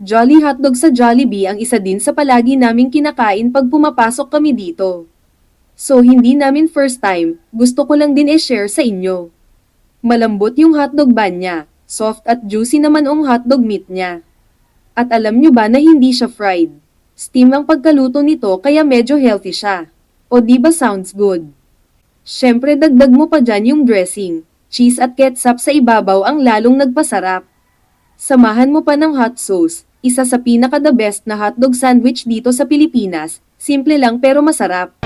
Jolly Hotdog sa Jollibee ang isa din sa palagi naming kinakain pag pumapasok kami dito. So hindi namin first time, gusto ko lang din i-share sa inyo. Malambot yung hotdog bun niya, soft at juicy naman ang hotdog meat niya. At alam nyo ba na hindi siya fried? Steam ang pagkaluto nito kaya medyo healthy siya. O di ba sounds good? Syempre dagdag mo pa dyan yung dressing, cheese at ketchup sa ibabaw ang lalong nagpasarap. Samahan mo pa ng hot sauce, isa sa pinaka the best na hotdog sandwich dito sa Pilipinas, simple lang pero masarap.